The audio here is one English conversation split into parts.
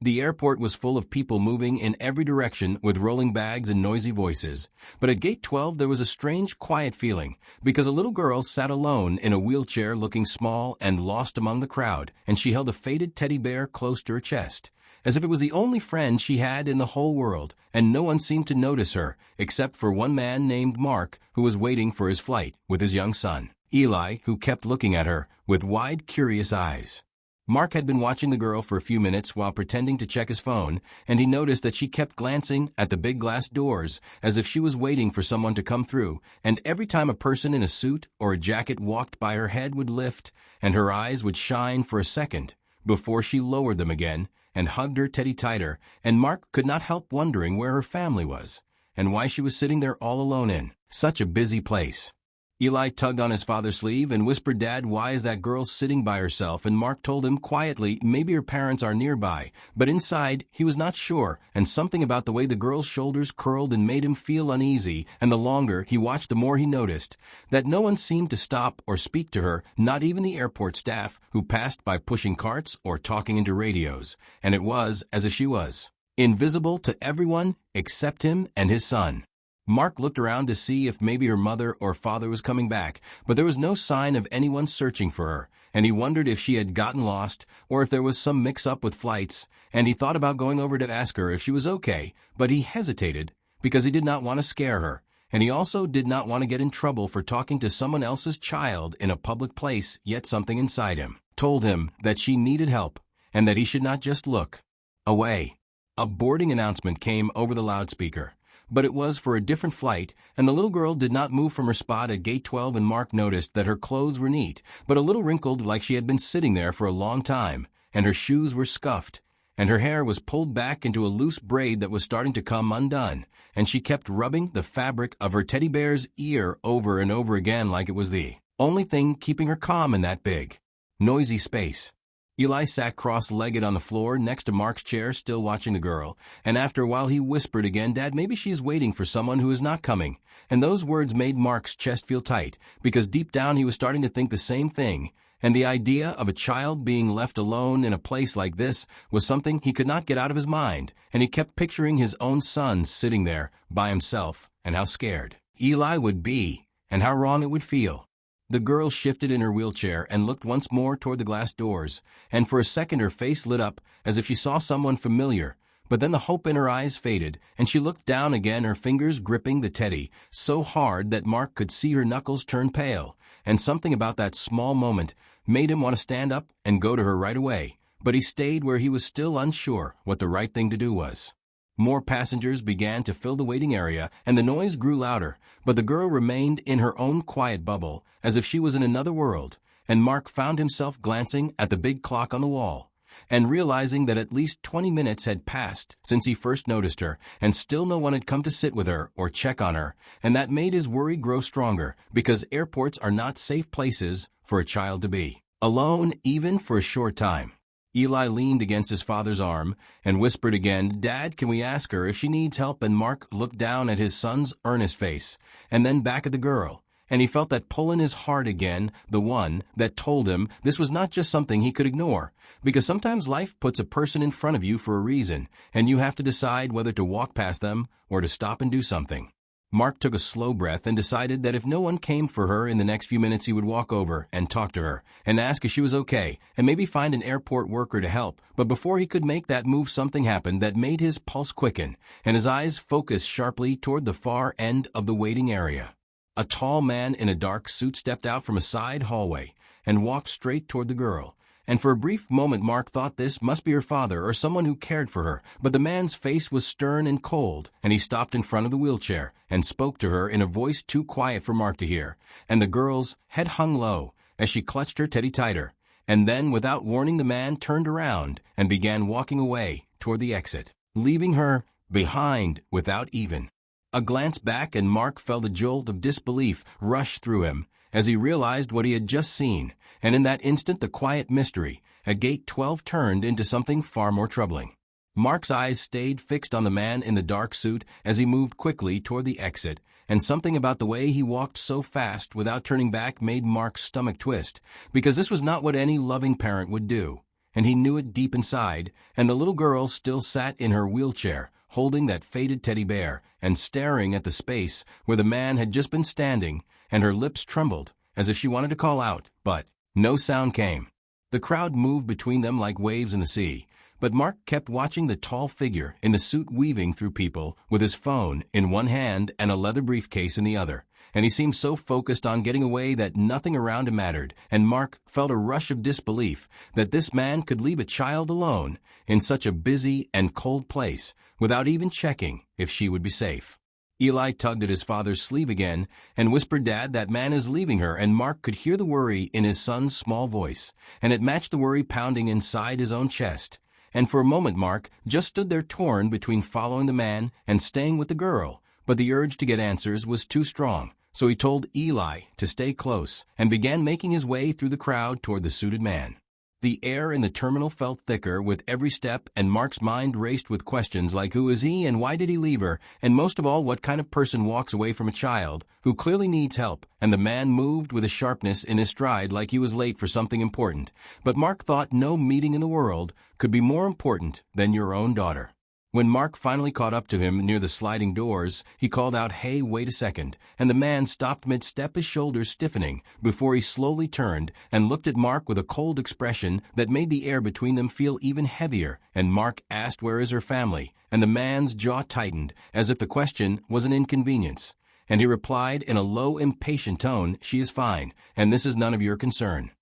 The airport was full of people moving in every direction with rolling bags and noisy voices, but at gate 12 there was a strange, quiet feeling, because a little girl sat alone in a wheelchair looking small and lost among the crowd, and she held a faded teddy bear close to her chest, as if it was the only friend she had in the whole world, and no one seemed to notice her, except for one man named Mark, who was waiting for his flight with his young son, Eli, who kept looking at her with wide, curious eyes. Mark had been watching the girl for a few minutes while pretending to check his phone, and he noticed that she kept glancing at the big glass doors as if she was waiting for someone to come through, and every time a person in a suit or a jacket walked by, her head would lift and her eyes would shine for a second before she lowered them again and hugged her teddy tighter, and Mark could not help wondering where her family was and why she was sitting there all alone in such a busy place. Eli tugged on his father's sleeve and whispered, "Dad, why is that girl sitting by herself?" And Mark told him quietly maybe her parents are nearby, but inside he was not sure, and something about the way the girl's shoulders curled and made him feel uneasy, and the longer he watched the more he noticed that no one seemed to stop or speak to her, not even the airport staff, who passed by pushing carts or talking into radios, and it was as if she was invisible to everyone except him and his son. Mark looked around to see if maybe her mother or father was coming back, but there was no sign of anyone searching for her, and he wondered if she had gotten lost or if there was some mix-up with flights, and he thought about going over to ask her if she was okay, but he hesitated because he did not want to scare her, and he also did not want to get in trouble for talking to someone else's child in a public place, yet something inside him told him that she needed help and that he should not just look away. A boarding announcement came over the loudspeaker, but it was for a different flight, and the little girl did not move from her spot at gate 12, and Mark noticed that her clothes were neat, but a little wrinkled like she had been sitting there for a long time, and her shoes were scuffed, and her hair was pulled back into a loose braid that was starting to come undone, and she kept rubbing the fabric of her teddy bear's ear over and over again like it was the only thing keeping her calm in that big, noisy space. Eli sat cross-legged on the floor next to Mark's chair, still watching the girl, and after a while he whispered again, "Dad, maybe she is waiting for someone who is not coming." And those words made Mark's chest feel tight, because deep down he was starting to think the same thing, and the idea of a child being left alone in a place like this was something he could not get out of his mind, and he kept picturing his own son sitting there by himself, and how scared Eli would be, and how wrong it would feel. The girl shifted in her wheelchair and looked once more toward the glass doors, and for a second her face lit up as if she saw someone familiar, but then the hope in her eyes faded, and she looked down again, her fingers gripping the teddy so hard that Mark could see her knuckles turn pale, and something about that small moment made him want to stand up and go to her right away, but he stayed where he was still unsure what the right thing to do was. More passengers began to fill the waiting area, and the noise grew louder, but the girl remained in her own quiet bubble, as if she was in another world, and Mark found himself glancing at the big clock on the wall, and realizing that at least 20 minutes had passed since he first noticed her, and still no one had come to sit with her or check on her, and that made his worry grow stronger, because airports are not safe places for a child to be alone, even for a short time. Eli leaned against his father's arm and whispered again, "Dad, can we ask her if she needs help?" And Mark looked down at his son's earnest face, and then back at the girl, and he felt that pull in his heart again, the one that told him this was not just something he could ignore, because sometimes life puts a person in front of you for a reason, and you have to decide whether to walk past them or to stop and do something. Mark took a slow breath and decided that if no one came for her in the next few minutes, he would walk over and talk to her and ask if she was okay, and maybe find an airport worker to help. But before he could make that move, something happened that made his pulse quicken and his eyes focus sharply toward the far end of the waiting area. A tall man in a dark suit stepped out from a side hallway and walked straight toward the girl. And for a brief moment Mark thought this must be her father or someone who cared for her, but the man's face was stern and cold, and he stopped in front of the wheelchair and spoke to her in a voice too quiet for Mark to hear, and the girl's head hung low as she clutched her teddy tighter, and then without warning the man turned around and began walking away toward the exit, leaving her behind without even a glance back, and Mark felt a jolt of disbelief rush through him as he realized what he had just seen, and in that instant the quiet mystery at gate 12 turned into something far more troubling. Mark's eyes stayed fixed on the man in the dark suit as he moved quickly toward the exit, and something about the way he walked so fast without turning back made Mark's stomach twist, because this was not what any loving parent would do. and he knew it deep inside, and the little girl still sat in her wheelchair, holding that faded teddy bear, and staring at the space where the man had just been standing, and her lips trembled, as if she wanted to call out, but no sound came. The crowd moved between them like waves in the sea, but Mark kept watching the tall figure in the suit weaving through people, with his phone in one hand and a leather briefcase in the other, and he seemed so focused on getting away that nothing around him mattered, and Mark felt a rush of disbelief that this man could leave a child alone in such a busy and cold place without even checking if she would be safe. Eli tugged at his father's sleeve again and whispered, "Dad, that man is leaving her," and Mark could hear the worry in his son's small voice, and it matched the worry pounding inside his own chest. And for a moment Mark just stood there torn between following the man and staying with the girl, but the urge to get answers was too strong, so he told Eli to stay close and began making his way through the crowd toward the suited man. The air in the terminal felt thicker with every step, and Mark's mind raced with questions like who is he and why did he leave her, and most of all, what kind of person walks away from a child who clearly needs help. And the man moved with a sharpness in his stride like he was late for something important, but Mark thought no meeting in the world could be more important than your own daughter. When Mark finally caught up to him near the sliding doors, he called out, "Hey, wait a second," and the man stopped mid-step, his shoulders stiffening, before he slowly turned and looked at Mark with a cold expression that made the air between them feel even heavier, and Mark asked, "Where is her family?" And the man's jaw tightened, as if the question was an inconvenience, and he replied in a low, impatient tone, "She is fine, and this is none of your concern."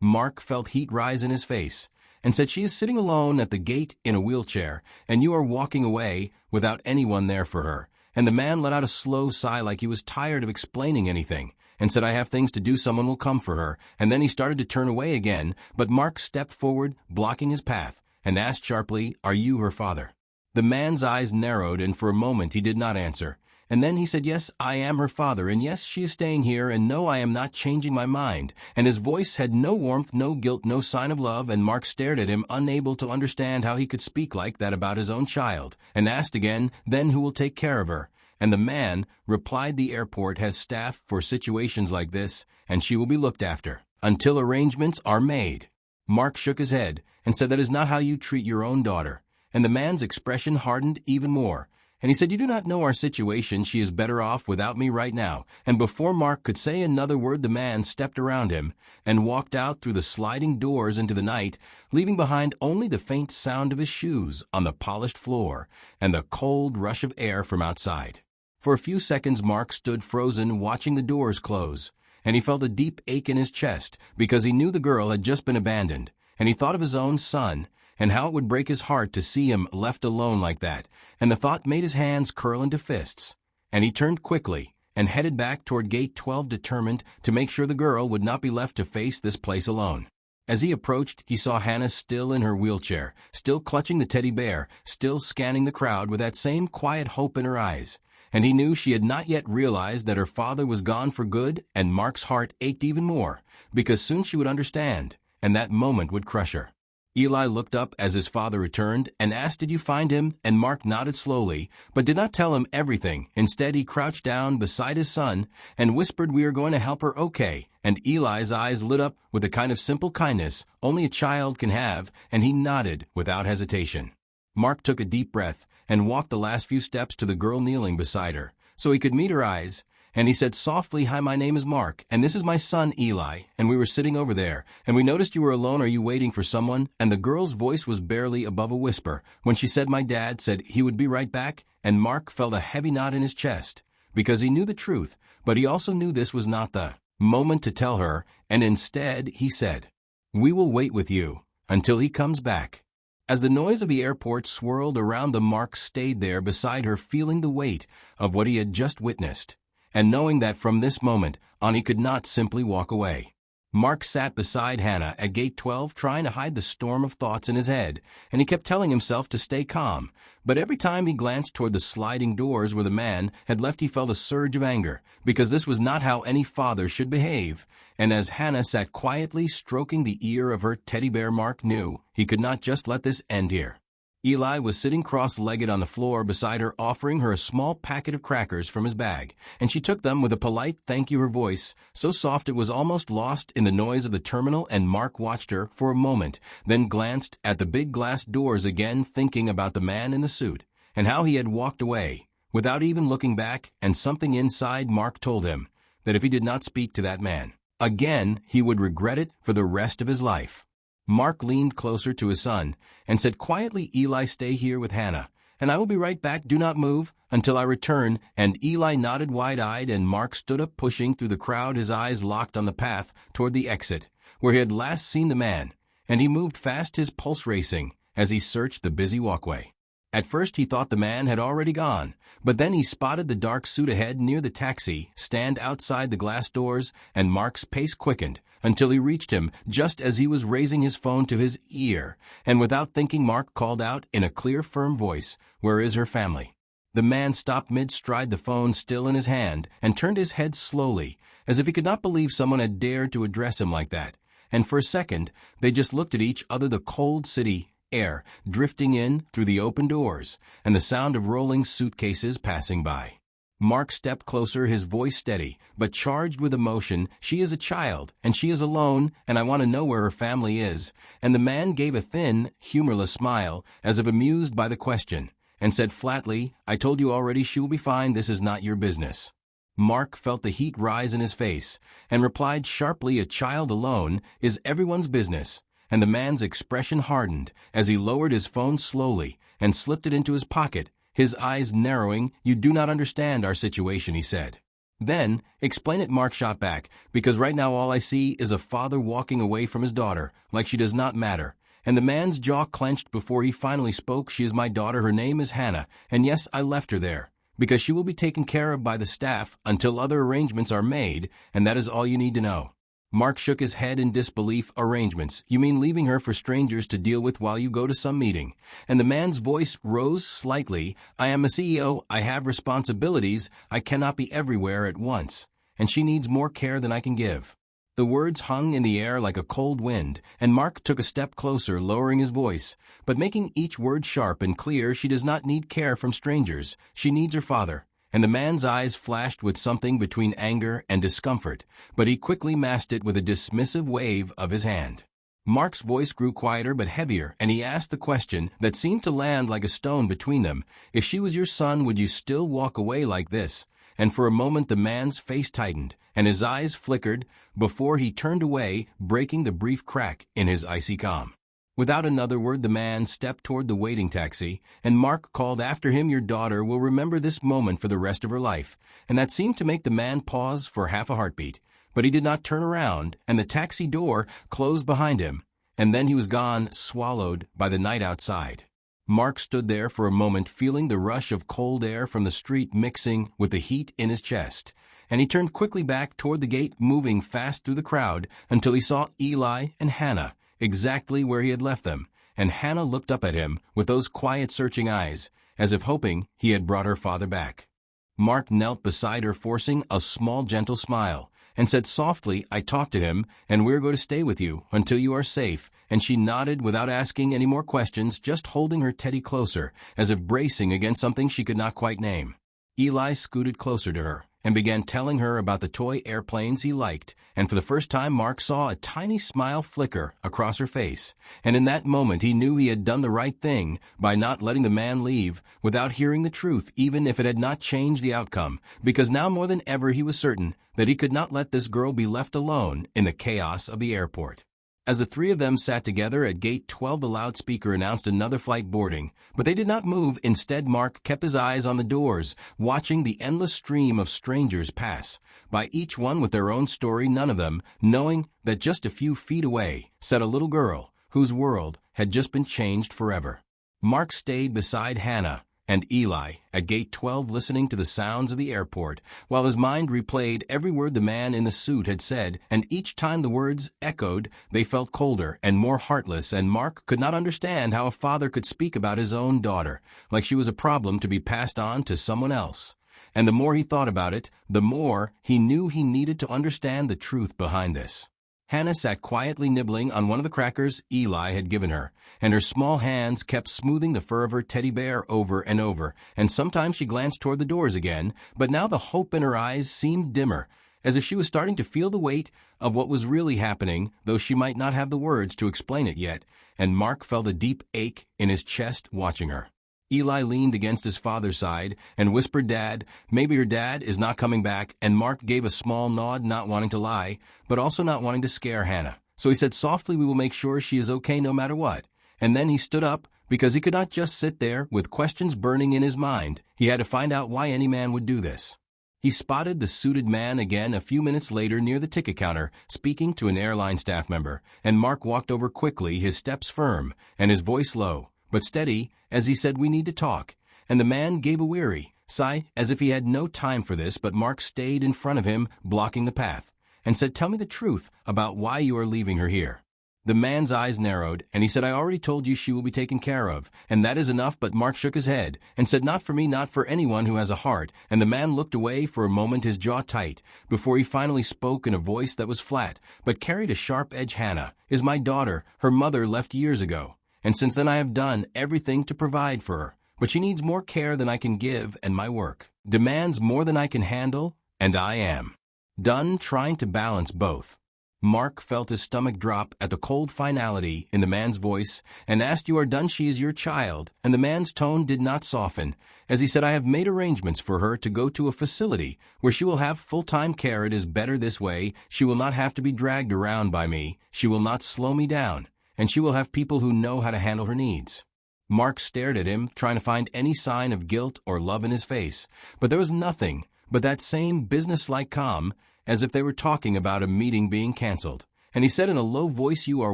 Mark felt heat rise in his face, and said, "She is sitting alone at the gate in a wheelchair, and you are walking away without anyone there for her." And the man let out a slow sigh like he was tired of explaining anything, and said, "I have things to do, someone will come for her." And then he started to turn away again, but Mark stepped forward, blocking his path, and asked sharply, "Are you her father?" The man's eyes narrowed, and for a moment he did not answer. And then he said, "Yes, I am her father, and yes, she is staying here, and no, I am not changing my mind." And his voice had no warmth, no guilt, no sign of love, and Mark stared at him, unable to understand how he could speak like that about his own child, and asked again, "Then who will take care of her?" And the man replied, "The airport has staff for situations like this, and she will be looked after until arrangements are made." Mark shook his head and said, "That is not how you treat your own daughter." And the man's expression hardened even more, and he said, "You do not know our situation. She is better off without me right now." And before Mark could say another word, the man stepped around him and walked out through the sliding doors into the night, leaving behind only the faint sound of his shoes on the polished floor and the cold rush of air from outside. For a few seconds Mark stood frozen, watching the doors close, and he felt a deep ache in his chest because he knew the girl had just been abandoned, and he thought of his own son and how it would break his heart to see him left alone like that, and the thought made his hands curl into fists. And he turned quickly and headed back toward Gate 12, determined to make sure the girl would not be left to face this place alone. As he approached, he saw Hannah still in her wheelchair, still clutching the teddy bear, still scanning the crowd with that same quiet hope in her eyes. And he knew she had not yet realized that her father was gone for good, and Mark's heart ached even more, because soon she would understand, and that moment would crush her. Eli looked up as his father returned and asked, "Did you find him?" And Mark nodded slowly, but did not tell him everything. Instead, he crouched down beside his son and whispered, "We are going to help her, okay?" And Eli's eyes lit up with the kind of simple kindness only a child can have, and he nodded without hesitation. Mark took a deep breath and walked the last few steps to the girl kneeling beside her, so he could meet her eyes. And he said softly, "Hi, my name is Mark, and this is my son Eli, and we were sitting over there, and we noticed you were alone. Are you waiting for someone?" And the girl's voice was barely above a whisper when she said, "My dad said he would be right back." And Mark felt a heavy knot in his chest, because he knew the truth, but he also knew this was not the moment to tell her, and instead he said, "We will wait with you until he comes back." As the noise of the airport swirled around them, Mark stayed there beside her, feeling the weight of what he had just witnessed, and knowing that from this moment on he could not simply walk away. Mark sat beside Hannah at Gate 12, trying to hide the storm of thoughts in his head, and he kept telling himself to stay calm. But every time he glanced toward the sliding doors where the man had left, he felt a surge of anger, because this was not how any father should behave. And as Hannah sat quietly stroking the ear of her teddy bear, Mark knew he could not just let this end here. Eli was sitting cross-legged on the floor beside her, offering her a small packet of crackers from his bag, and she took them with a polite thank you, her voice so soft it was almost lost in the noise of the terminal. And Mark watched her for a moment, then glanced at the big glass doors again, thinking about the man in the suit and how he had walked away without even looking back. And something inside Mark told him that if he did not speak to that man again, he would regret it for the rest of his life. Mark leaned closer to his son and said quietly, "Eli, stay here with Hannah, and I will be right back. Do not move until I return." And Eli nodded wide-eyed, and Mark stood up, pushing through the crowd, his eyes locked on the path toward the exit, where he had last seen the man, and he moved fast, his pulse racing, as he searched the busy walkway. At first he thought the man had already gone, but then he spotted the dark suit ahead near the taxi stand outside the glass doors, and Mark's pace quickened until he reached him just as he was raising his phone to his ear. And without thinking, Mark called out in a clear, firm voice, "Where is her family?" The man stopped mid-stride, the phone still in his hand, and turned his head slowly, as if he could not believe someone had dared to address him like that. And for a second, they just looked at each other, the cold city air drifting in through the open doors, and the sound of rolling suitcases passing by. Mark stepped closer, his voice steady, but charged with emotion. "She is a child, and she is alone, and I want to know where her family is." And the man gave a thin, humorless smile, as if amused by the question, and said flatly, "I told you already, she will be fine. This is not your business." Mark felt the heat rise in his face, and replied sharply, "A child alone is everyone's business." And the man's expression hardened as he lowered his phone slowly and slipped it into his pocket, his eyes narrowing. "You do not understand our situation," he said. "Then, explain it," Mark shot back, "because right now all I see is a father walking away from his daughter, like she does not matter." And the man's jaw clenched before he finally spoke. "She is my daughter, her name is Hannah, and yes, I left her there, because she will be taken care of by the staff until other arrangements are made, and that is all you need to know." Mark shook his head in disbelief. "Arrangements? You mean leaving her for strangers to deal with while you go to some meeting?" And the man's voice rose slightly. "I am a CEO. I have responsibilities. I cannot be everywhere at once, and she needs more care than I can give." The words hung in the air like a cold wind, and Mark took a step closer, lowering his voice, but making each word sharp and clear. "She does not need care from strangers. She needs her father." And the man's eyes flashed with something between anger and discomfort, but he quickly masked it with a dismissive wave of his hand. Mark's voice grew quieter but heavier, and he asked the question that seemed to land like a stone between them. "If she was your son, would you still walk away like this?" And for a moment the man's face tightened, and his eyes flickered before he turned away, breaking the brief crack in his icy calm. Without another word, the man stepped toward the waiting taxi, and Mark called after him, "Your daughter will remember this moment for the rest of her life." And that seemed to make the man pause for half a heartbeat. But he did not turn around, and the taxi door closed behind him, and then he was gone, swallowed by the night outside. Mark stood there for a moment, feeling the rush of cold air from the street mixing with the heat in his chest. And he turned quickly back toward the gate, moving fast through the crowd until he saw Eli and Hannah exactly where he had left them, and Hannah looked up at him with those quiet, searching eyes, as if hoping he had brought her father back. Mark knelt beside her, forcing a small, gentle smile, and said softly, "I talked to him, and we're going to stay with you until you are safe." And she nodded without asking any more questions, just holding her teddy closer, as if bracing against something she could not quite name. Eli scooted closer to her and began telling her about the toy airplanes he liked, and for the first time Mark saw a tiny smile flicker across her face, and in that moment he knew he had done the right thing by not letting the man leave without hearing the truth, even if it had not changed the outcome, because now more than ever he was certain that he could not let this girl be left alone in the chaos of the airport. As the three of them sat together at Gate 12, the loudspeaker announced another flight boarding, but they did not move. Instead, Mark kept his eyes on the doors, watching the endless stream of strangers pass by, each one with their own story, none of them knowing that just a few feet away sat a little girl whose world had just been changed forever. Mark stayed beside Hannah and Eli at Gate 12, listening to the sounds of the airport, while his mind replayed every word the man in the suit had said, and each time the words echoed, they felt colder and more heartless, and Mark could not understand how a father could speak about his own daughter like she was a problem to be passed on to someone else. And the more he thought about it, the more he knew he needed to understand the truth behind this. Hannah sat quietly nibbling on one of the crackers Eli had given her, and her small hands kept smoothing the fur of her teddy bear over and over, and sometimes she glanced toward the doors again, but now the hope in her eyes seemed dimmer, as if she was starting to feel the weight of what was really happening, though she might not have the words to explain it yet, and Mark felt a deep ache in his chest watching her. Eli leaned against his father's side and whispered, "Dad, maybe your dad is not coming back," and Mark gave a small nod, not wanting to lie, but also not wanting to scare Hannah. So he said softly, "We will make sure she is okay no matter what." And then he stood up, because he could not just sit there with questions burning in his mind. He had to find out why any man would do this. He spotted the suited man again a few minutes later near the ticket counter, speaking to an airline staff member, and Mark walked over quickly, his steps firm, and his voice low, but steady, as he said, "We need to talk." And the man gave a weary sigh, as if he had no time for this, but Mark stayed in front of him, blocking the path, and said, "Tell me the truth about why you are leaving her here." The man's eyes narrowed, and he said, "I already told you she will be taken care of, and that is enough." But Mark shook his head and said, "Not for me, not for anyone who has a heart." And the man looked away for a moment, his jaw tight, before he finally spoke in a voice that was flat, but carried a sharp edge. "Hannah is my daughter. Her mother left years ago, and since then I have done everything to provide for her. But she needs more care than I can give, and my work demands more than I can handle, and I am done trying to balance both." Mark felt his stomach drop at the cold finality in the man's voice and asked, "You are done? She is your child." And the man's tone did not soften, as he said, "I have made arrangements for her to go to a facility where she will have full-time care. It is better this way. She will not have to be dragged around by me. She will not slow me down, and she will have people who know how to handle her needs." Mark stared at him, trying to find any sign of guilt or love in his face, but there was nothing but that same businesslike calm, as if they were talking about a meeting being canceled. And he said in a low voice, "You are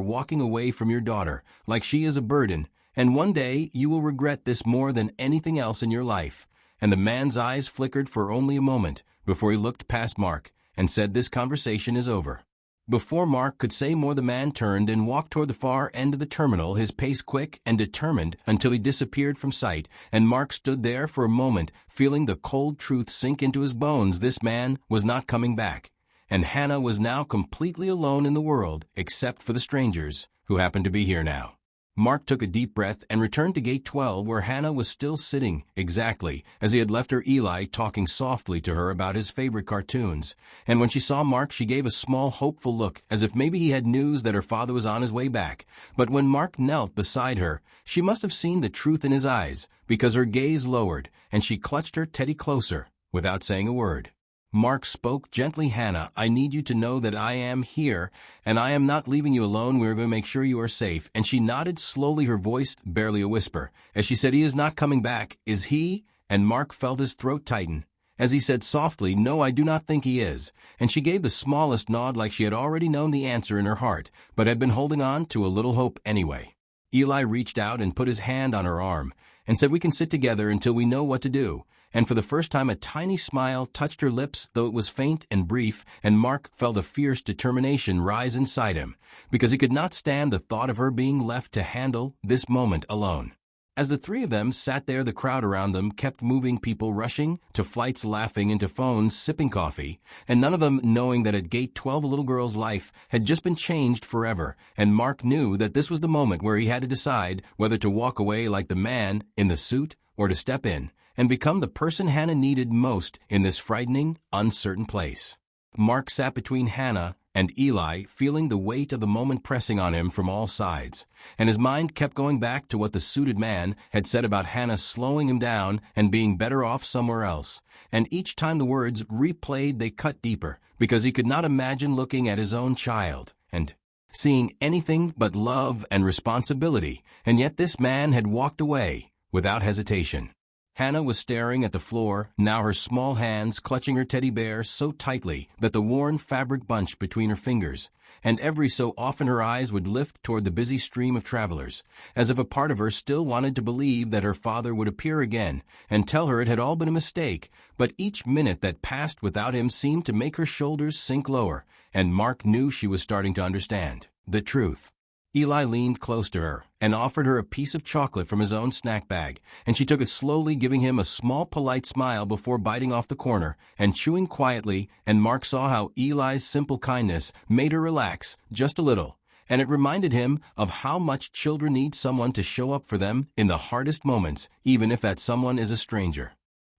walking away from your daughter like she is a burden, and one day you will regret this more than anything else in your life." And the man's eyes flickered for only a moment before he looked past Mark and said, "This conversation is over." Before Mark could say more, the man turned and walked toward the far end of the terminal, his pace quick and determined, until he disappeared from sight, and Mark stood there for a moment, feeling the cold truth sink into his bones. This man was not coming back, and Hannah was now completely alone in the world, except for the strangers who happened to be here now. Mark took a deep breath and returned to gate 12, where Hannah was still sitting, exactly as he had left her, Eli talking softly to her about his favorite cartoons. And when she saw Mark, she gave a small, hopeful look, as if maybe he had news that her father was on his way back. But when Mark knelt beside her, she must have seen the truth in his eyes, because her gaze lowered, and she clutched her teddy closer, without saying a word. Mark spoke gently, "Hannah, I need you to know that I am here, and I am not leaving you alone. We are going to make sure you are safe." And she nodded slowly, her voice barely a whisper, as she said, "He is not coming back, is he?" And Mark felt his throat tighten, as he said softly, "No, I do not think he is." And she gave the smallest nod, like she had already known the answer in her heart, but had been holding on to a little hope anyway. Eli reached out and put his hand on her arm, and said, "We can sit together until we know what to do." And for the first time a tiny smile touched her lips, though it was faint and brief, and Mark felt a fierce determination rise inside him, because he could not stand the thought of her being left to handle this moment alone. As the three of them sat there, the crowd around them kept moving, people rushing to flights, laughing into phones, sipping coffee, and none of them knowing that at gate 12 a little girl's life had just been changed forever. And Mark knew that this was the moment where he had to decide whether to walk away like the man in the suit or to step in and become the person Hannah needed most in this frightening, uncertain place. Mark sat between Hannah and Eli, feeling the weight of the moment pressing on him from all sides, and his mind kept going back to what the suited man had said about Hannah slowing him down and being better off somewhere else. And each time the words replayed, they cut deeper, because he could not imagine looking at his own child and seeing anything but love and responsibility, and yet this man had walked away without hesitation. Hannah was staring at the floor, now her small hands clutching her teddy bear so tightly that the worn fabric bunched between her fingers, and every so often her eyes would lift toward the busy stream of travelers, as if a part of her still wanted to believe that her father would appear again and tell her it had all been a mistake. But each minute that passed without him seemed to make her shoulders sink lower, and Mark knew she was starting to understand the truth. Eli leaned close to her and offered her a piece of chocolate from his own snack bag, and she took it slowly, giving him a small polite smile before biting off the corner and chewing quietly, and Mark saw how Eli's simple kindness made her relax just a little, and it reminded him of how much children need someone to show up for them in the hardest moments, even if that someone is a stranger.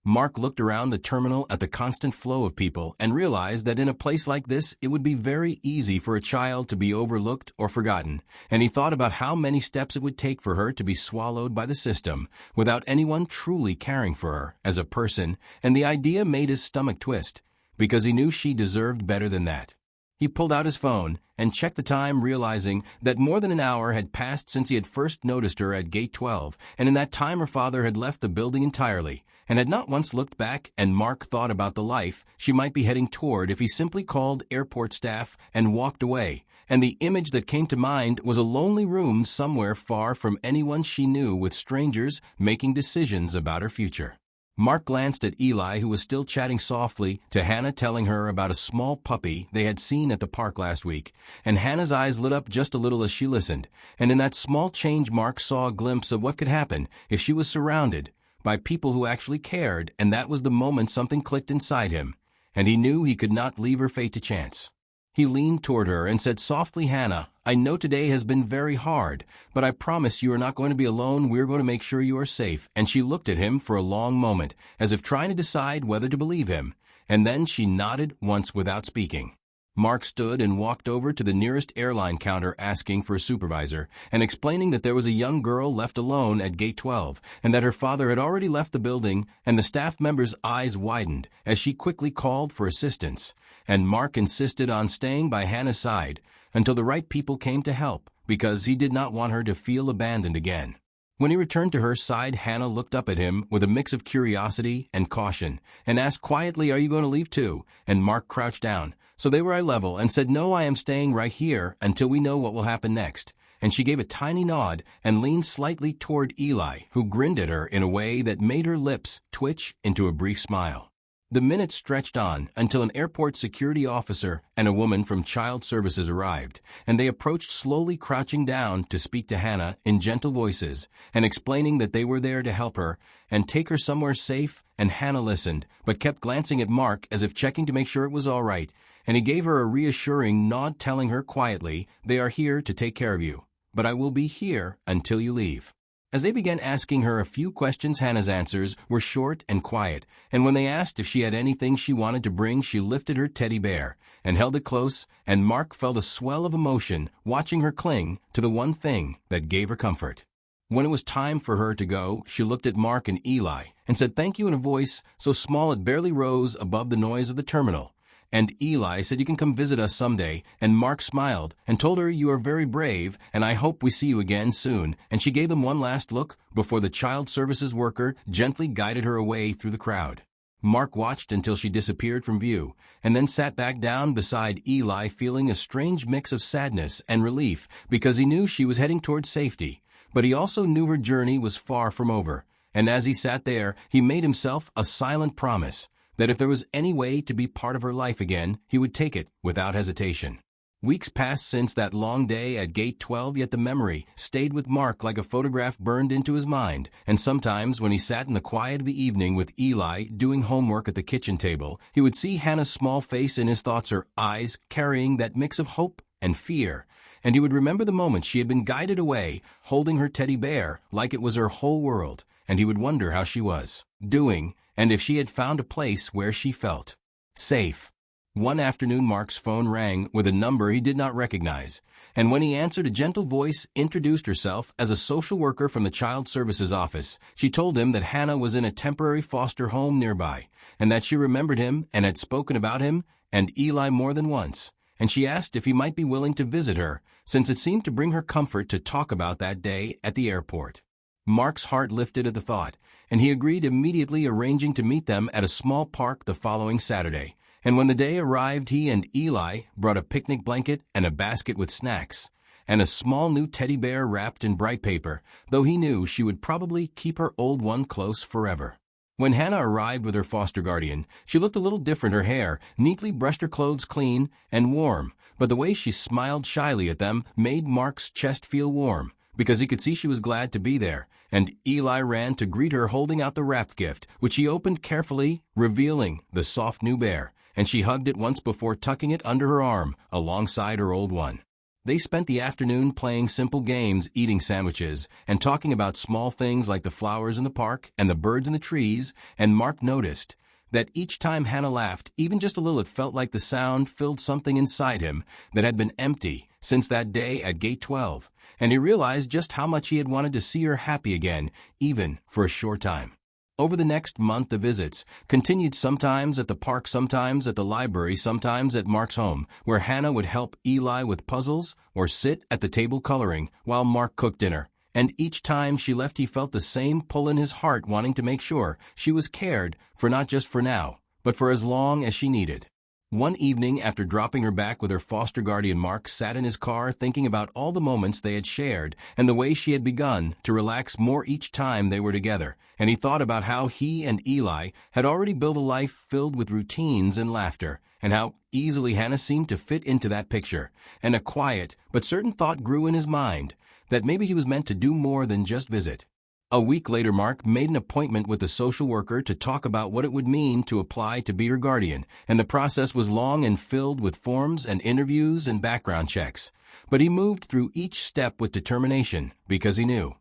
Mark looked around the terminal at the constant flow of people and realized that in a place like this it would be very easy for a child to be overlooked or forgotten, and he thought about how many steps it would take for her to be swallowed by the system without anyone truly caring for her as a person, and the idea made his stomach twist, because he knew she deserved better than that. He pulled out his phone and checked the time, realizing that more than an hour had passed since he had first noticed her at Gate 12, and in that time her father had left the building entirely and had not once looked back, and Mark thought about the life she might be heading toward if he simply called airport staff and walked away, and the image that came to mind was a lonely room somewhere far from anyone she knew, with strangers making decisions about her future. Mark glanced at Eli, who was still chatting softly to Hannah, telling her about a small puppy they had seen at the park last week, and Hannah's eyes lit up just a little as she listened, and in that small change Mark saw a glimpse of what could happen if she was surrounded by people who actually cared, and that was the moment something clicked inside him, and he knew he could not leave her fate to chance. He leaned toward her and said softly, "Hannah, I know today has been very hard, but I promise you are not going to be alone. We're going to make sure you are safe." And she looked at him for a long moment, as if trying to decide whether to believe him, and then she nodded once without speaking. Mark stood and walked over to the nearest airline counter, asking for a supervisor and explaining that there was a young girl left alone at Gate 12 and that her father had already left the building, and the staff member's eyes widened as she quickly called for assistance, and Mark insisted on staying by Hannah's side until the right people came to help, because he did not want her to feel abandoned again. When he returned to her side, Hannah looked up at him with a mix of curiosity and caution and asked quietly, "Are you going to leave too?" And Mark crouched down so they were eye level and said, "No, I am staying right here until we know what will happen next." And she gave a tiny nod and leaned slightly toward Eli, who grinned at her in a way that made her lips twitch into a brief smile. The minutes stretched on until an airport security officer and a woman from Child Services arrived, and they approached slowly, crouching down to speak to Hannah in gentle voices and explaining that they were there to help her and take her somewhere safe. And Hannah listened, but kept glancing at Mark as if checking to make sure it was all right, and he gave her a reassuring nod, telling her quietly, "They are here to take care of you, but I will be here until you leave." As they began asking her a few questions, Hannah's answers were short and quiet, and when they asked if she had anything she wanted to bring, she lifted her teddy bear and held it close, and Mark felt a swell of emotion watching her cling to the one thing that gave her comfort. When it was time for her to go, she looked at Mark and Eli and said thank you in a voice so small it barely rose above the noise of the terminal. And Eli said, "You can come visit us someday," and Mark smiled and told her, "You are very brave, and I hope we see you again soon." And she gave him one last look before the child services worker gently guided her away through the crowd. Mark watched until she disappeared from view, and then sat back down beside Eli, feeling a strange mix of sadness and relief, because he knew she was heading towards safety, but he also knew her journey was far from over. And as he sat there, he made himself a silent promise that if there was any way to be part of her life again, he would take it without hesitation. Weeks passed since that long day at Gate 12, yet the memory stayed with Mark like a photograph burned into his mind, and sometimes when he sat in the quiet of the evening with Eli doing homework at the kitchen table, he would see Hannah's small face in his thoughts, her eyes carrying that mix of hope and fear, and he would remember the moment she had been guided away, holding her teddy bear like it was her whole world, and he would wonder how she was doing, and if she had found a place where she felt safe. One afternoon, Mark's phone rang with a number he did not recognize, and when he answered, a gentle voice introduced herself as a social worker from the Child Services office. She told him that Hannah was in a temporary foster home nearby, and that she remembered him and had spoken about him and Eli more than once, and she asked if he might be willing to visit her, since it seemed to bring her comfort to talk about that day at the airport. Mark's heart lifted at the thought, and he agreed immediately, arranging to meet them at a small park the following Saturday. And when the day arrived, he and Eli brought a picnic blanket and a basket with snacks, and a small new teddy bear wrapped in bright paper, though he knew she would probably keep her old one close forever. When Hannah arrived with her foster guardian, she looked a little different. Her hair neatly brushed, her clothes clean and warm, but the way she smiled shyly at them made Mark's chest feel warm, because he could see she was glad to be there, and Eli ran to greet her holding out the wrapped gift, which he opened carefully, revealing the soft new bear, and she hugged it once before tucking it under her arm, alongside her old one. They spent the afternoon playing simple games, eating sandwiches, and talking about small things like the flowers in the park and the birds in the trees, and Mark noticed that each time Hannah laughed, even just a little, it felt like the sound filled something inside him that had been empty since that day at Gate 12, and he realized just how much he had wanted to see her happy again, even for a short time. Over the next month, the visits continued, sometimes at the park, sometimes at the library, sometimes at Mark's home, where Hannah would help Eli with puzzles or sit at the table coloring while Mark cooked dinner. And each time she left, he felt the same pull in his heart, wanting to make sure she was cared for, not just for now, but for as long as she needed. One evening, after dropping her back with her foster guardian, Mark sat in his car thinking about all the moments they had shared and the way she had begun to relax more each time they were together, and he thought about how he and Eli had already built a life filled with routines and laughter, and how easily Hannah seemed to fit into that picture, and a quiet but certain thought grew in his mind, that maybe he was meant to do more than just visit. A week later, Mark made an appointment with a social worker to talk about what it would mean to apply to be her guardian, and the process was long and filled with forms and interviews and background checks. But he moved through each step with determination, because he knew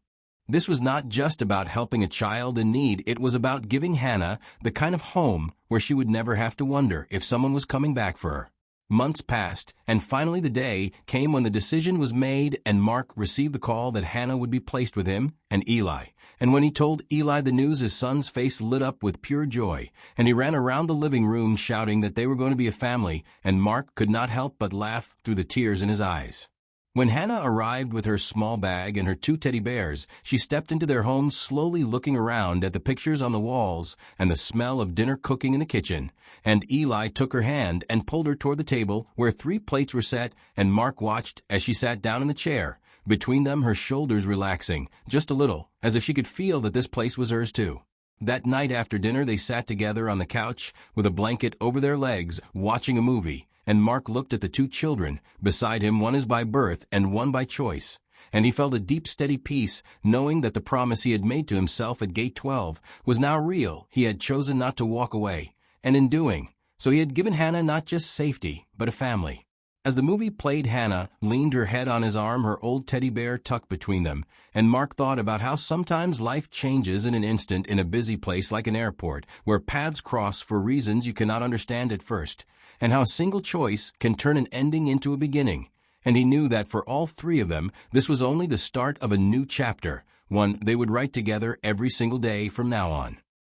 this was not just about helping a child in need. It was about giving Hannah the kind of home where she would never have to wonder if someone was coming back for her. Months passed, and finally the day came when the decision was made, and Mark received the call that Hannah would be placed with him and Eli. And when he told Eli the news, his son's face lit up with pure joy, and he ran around the living room shouting that they were going to be a family, and Mark could not help but laugh through the tears in his eyes. When Hannah arrived with her small bag and her 2 teddy bears, she stepped into their home, slowly looking around at the pictures on the walls and the smell of dinner cooking in the kitchen. And Eli took her hand and pulled her toward the table where 3 plates were set, and Mark watched as she sat down in the chair, between them, her shoulders relaxing just a little, as if she could feel that this place was hers too. That night after dinner, they sat together on the couch with a blanket over their legs, watching a movie. And Mark looked at the 2 children beside him. One is by birth and one by choice. And he felt a deep, steady peace, knowing that the promise he had made to himself at Gate 12 was now real. He had chosen not to walk away, and in doing so he had given Hannah not just safety, but a family. As the movie played, Hannah leaned her head on his arm, her old teddy bear tucked between them, and Mark thought about how sometimes life changes in an instant in a busy place like an airport, where paths cross for reasons you cannot understand at first, and how a single choice can turn an ending into a beginning. And he knew that for all 3 of them, this was only the start of a new chapter, one they would write together every single day from now on.